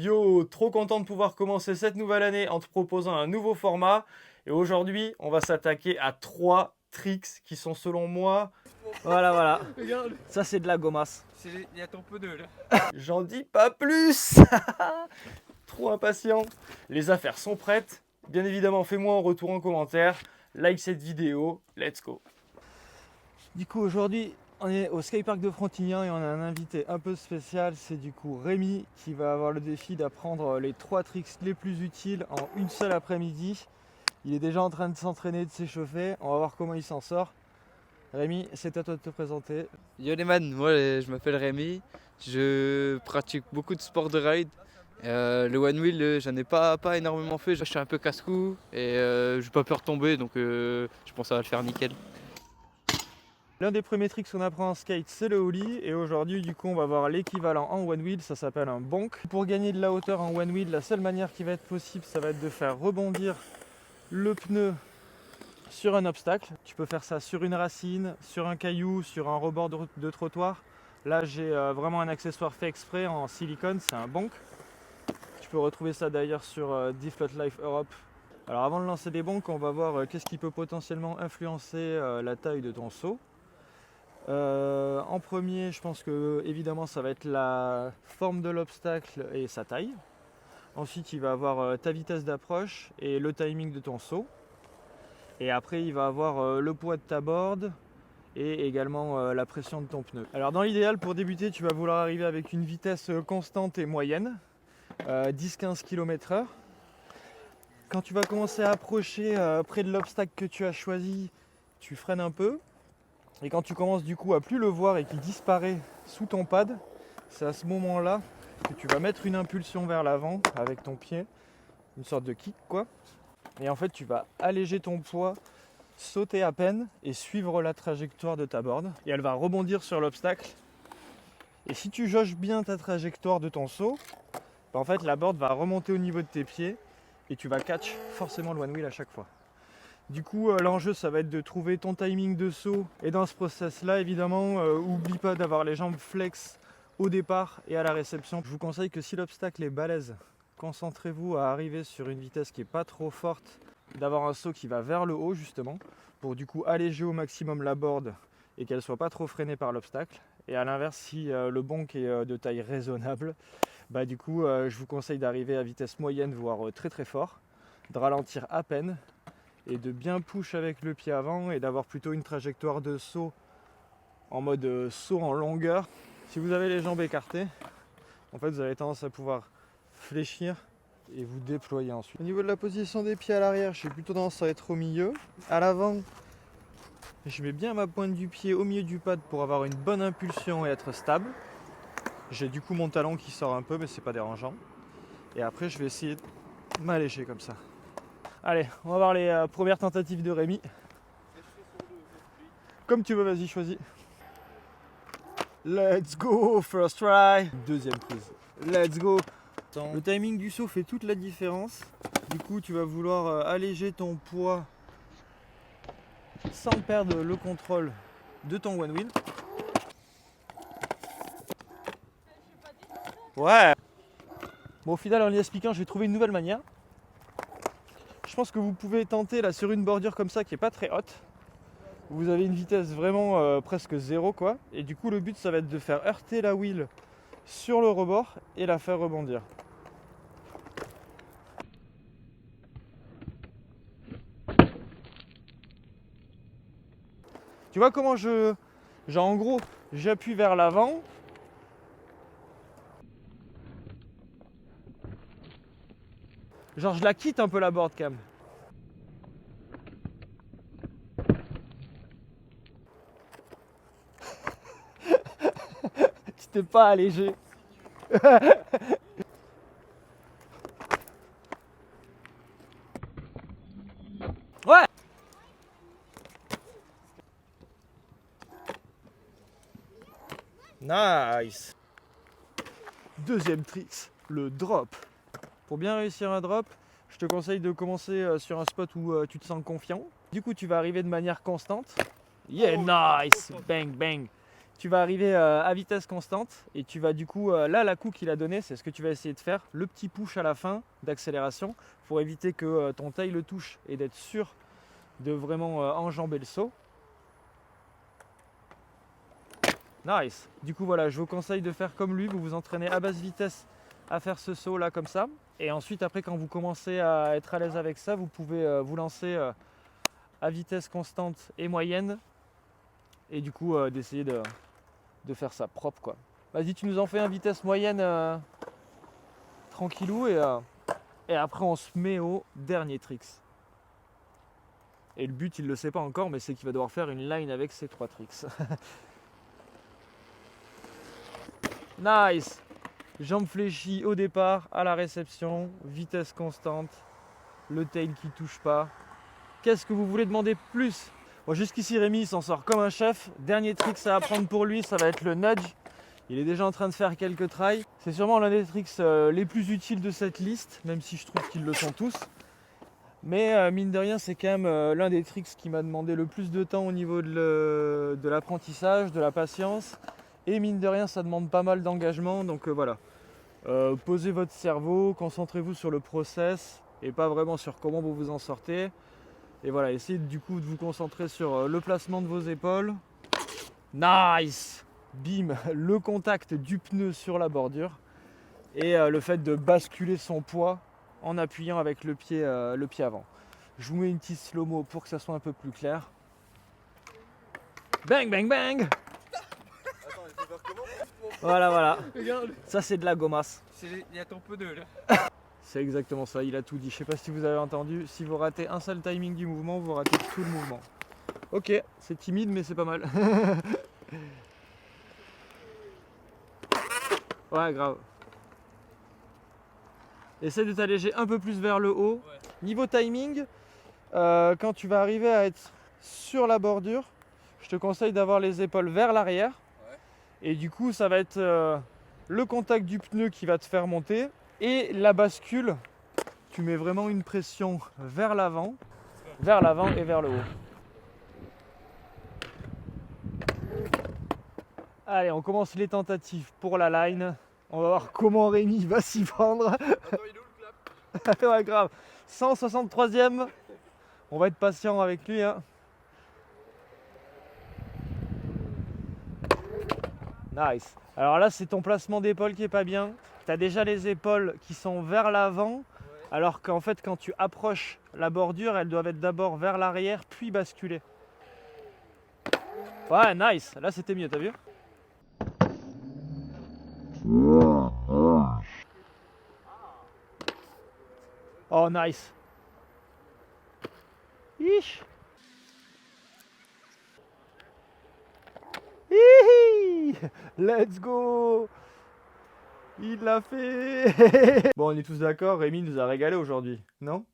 Yo, trop content de pouvoir commencer cette nouvelle année en te proposant un nouveau format. Et aujourd'hui, on va s'attaquer à 3 tricks qui sont selon moi... Voilà. Regarde, Ça, c'est de la gomasse. il y a ton pneu là. J'en dis pas plus. Trop impatient. Les affaires sont prêtes. Bien évidemment, fais-moi un retour en commentaire. Like cette vidéo. Let's go. Du coup, aujourd'hui, on est au skatepark de Frontignan et on a un invité un peu spécial. C'est du coup Rémi qui va avoir le défi d'apprendre les 3 tricks les plus utiles en une seule après-midi. Il est déjà en train de s'entraîner, de s'échauffer. On va voir comment il s'en sort. Rémi, c'est à toi de te présenter. Yo les man, moi je m'appelle Rémi, je pratique beaucoup de sports de ride. Le one wheel, j'en ai pas énormément fait, je suis un peu casse-cou et j'ai pas peur de tomber donc je pense que ça va le faire nickel. L'un des premiers tricks qu'on apprend en skate, c'est le ollie. Et aujourd'hui, du coup, on va voir l'équivalent en one wheel. Ça s'appelle un bonk. Pour gagner de la hauteur en one wheel, la seule manière qui va être possible, ça va être de faire rebondir le pneu sur un obstacle. Tu peux faire ça sur une racine, sur un caillou, sur un rebord de trottoir. Là, j'ai vraiment un accessoire fait exprès en silicone, c'est un bonk. Tu peux retrouver ça d'ailleurs sur Deflot Life Europe. Alors avant de lancer des bonks, on va voir qu'est-ce qui peut potentiellement influencer la taille de ton saut. En premier, je pense que évidemment ça va être la forme de l'obstacle et sa taille. Ensuite, il va avoir ta vitesse d'approche et le timing de ton saut. Et après, il va avoir le poids de ta board et également la pression de ton pneu. Alors dans l'idéal, pour débuter, tu vas vouloir arriver avec une vitesse constante et moyenne, 10-15 km/h. Quand tu vas commencer à approcher près de l'obstacle que tu as choisi, tu freines un peu. Et quand tu commences du coup à plus le voir et qu'il disparaît sous ton pad, c'est à ce moment-là que tu vas mettre une impulsion vers l'avant avec ton pied, une sorte de kick quoi. Et en fait tu vas alléger ton poids, sauter à peine et suivre la trajectoire de ta board. Et elle va rebondir sur l'obstacle. Et si tu jauges bien ta trajectoire de ton saut, en fait la board va remonter au niveau de tes pieds et tu vas catch forcément le one wheel à chaque fois. Du coup, l'enjeu, ça va être de trouver ton timing de saut. Et dans ce process-là, évidemment, oublie pas d'avoir les jambes flex au départ et à la réception. Je vous conseille que si l'obstacle est balèze, concentrez-vous à arriver sur une vitesse qui n'est pas trop forte, d'avoir un saut qui va vers le haut, justement, pour du coup alléger au maximum la board et qu'elle ne soit pas trop freinée par l'obstacle. Et à l'inverse, si le bonk est de taille raisonnable, bah du coup, je vous conseille d'arriver à vitesse moyenne, voire très très fort, de ralentir à peine, et de bien push avec le pied avant et d'avoir plutôt une trajectoire de saut en mode saut en longueur. Si vous avez les jambes écartées, en fait vous avez tendance à pouvoir fléchir et vous déployer ensuite. Au niveau de la position des pieds à l'arrière, j'ai plutôt tendance à être au milieu. À l'avant, je mets bien ma pointe du pied au milieu du pad pour avoir une bonne impulsion et être stable. J'ai du coup mon talon qui sort un peu mais c'est pas dérangeant. Et après je vais essayer de m'alléger comme ça. Allez, on va voir les premières tentatives de Rémi. Comme tu veux, vas-y, choisis. Let's go, first try. Deuxième prise. Let's go. Le timing du saut fait toute la différence. Du coup, tu vas vouloir alléger ton poids sans perdre le contrôle de ton one wheel. Ouais. Bon, au final, en y expliquant, j'ai trouvé une nouvelle manière. Je pense que vous pouvez tenter là sur une bordure comme ça qui est pas très haute. Vous avez une vitesse vraiment presque zéro quoi. Et du coup le but ça va être de faire heurter la wheel sur le rebord et la faire rebondir. Tu vois comment genre en gros j'appuie vers l'avant. Genre je la quitte un peu la board cam. Tu t'es pas allégé. Ouais. Nice. Deuxième trick, le drop. Pour bien réussir un drop, je te conseille de commencer sur un spot où tu te sens confiant. Du coup, tu vas arriver de manière constante. Yeah, nice! Bang, bang! Tu vas arriver à vitesse constante et tu vas du coup, là la coup qu'il a donné, c'est ce que tu vas essayer de faire, le petit push à la fin d'accélération pour éviter que ton tail le touche et d'être sûr de vraiment enjamber le saut. Nice. Du coup voilà, je vous conseille de faire comme lui, vous vous entraînez à basse vitesse à faire ce saut là comme ça. Et ensuite après quand vous commencez à être à l'aise avec ça, vous pouvez vous lancer à vitesse constante et moyenne. Et du coup d'essayer de faire ça propre quoi. Vas-y, tu nous en fais un vitesse moyenne tranquillou et après on se met au dernier tricks. Et le but il le sait pas encore, mais c'est qu'il va devoir faire une line avec ces 3 tricks. Nice. Jambes fléchies au départ, à la réception, vitesse constante, le tail qui touche pas. Qu'est-ce que vous voulez demander plus? Bon, jusqu'ici Rémi s'en sort comme un chef. Dernier trick à apprendre pour lui, ça va être le nudge. Il est déjà en train de faire quelques tries. C'est sûrement l'un des tricks les plus utiles de cette liste, même si je trouve qu'ils le sont tous. Mais mine de rien, c'est quand même l'un des tricks qui m'a demandé le plus de temps au niveau de l'apprentissage, de la patience. Et mine de rien, ça demande pas mal d'engagement. Donc voilà, posez votre cerveau, concentrez-vous sur le process et pas vraiment sur comment vous vous en sortez. Et voilà, essayez du coup de vous concentrer sur le placement de vos épaules. Nice! Bim! Le contact du pneu sur la bordure. Et le fait de basculer son poids en appuyant avec le pied avant. Je vous mets une petite slow-mo pour que ça soit un peu plus clair. Bang, bang, bang! Attends, il faut faire comment? Voilà. Regarde, Ça, c'est de la gomasse. il y a ton pneu là. C'est exactement ça, il a tout dit. Je sais pas si vous avez entendu, si vous ratez un seul timing du mouvement, vous ratez tout le mouvement. Ok, c'est timide, mais c'est pas mal. Ouais, grave. Essaie de t'alléger un peu plus vers le haut. Ouais. Niveau timing, quand tu vas arriver à être sur la bordure, je te conseille d'avoir les épaules vers l'arrière. Ouais. Et du coup, ça va être le contact du pneu qui va te faire monter. Et la bascule, tu mets vraiment une pression vers l'avant et vers le haut. Allez, on commence les tentatives pour la line. On va voir comment Rémi va s'y prendre. Attends, il est où le clap? Ouais, grave. 163e. On va être patient avec lui. Hein. Nice. Alors là, c'est ton placement d'épaule qui est pas bien. Tu as déjà les épaules qui sont vers l'avant. Ouais. Alors qu'en fait, quand tu approches la bordure, elles doivent être d'abord vers l'arrière, puis basculer. Ouais, nice. Là, c'était mieux, t'as vu? Oh, nice. Ish. Hihi. Let's go. Il l'a fait. Bon, on est tous d'accord, Rémi nous a régalé aujourd'hui, non?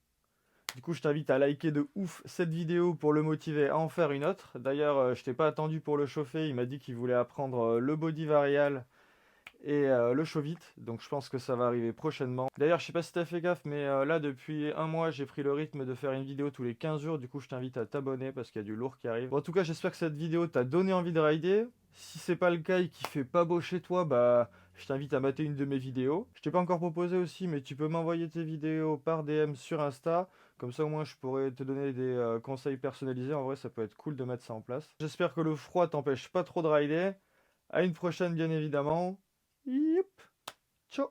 Du coup, je t'invite à liker de ouf cette vidéo pour le motiver à en faire une autre. D'ailleurs, je t'ai pas attendu pour le chauffer, il m'a dit qu'il voulait apprendre le body varial et le show vite, donc je pense que ça va arriver prochainement. D'ailleurs, je sais pas si t'as fait gaffe, mais là depuis un mois j'ai pris le rythme de faire une vidéo tous les 15 jours, du coup je t'invite à t'abonner parce qu'il y a du lourd qui arrive. Bon, en tout cas, j'espère que cette vidéo t'a donné envie de rider. Si c'est pas le cas et qu'il fait pas beau chez toi, bah je t'invite à mater une de mes vidéos. Je t'ai pas encore proposé aussi, mais tu peux m'envoyer tes vidéos par DM sur Insta. Comme ça au moins je pourrais te donner des conseils personnalisés. En vrai ça peut être cool de mettre ça en place. J'espère que le froid t'empêche pas trop de rider. À une prochaine bien évidemment. Yep. Ciao.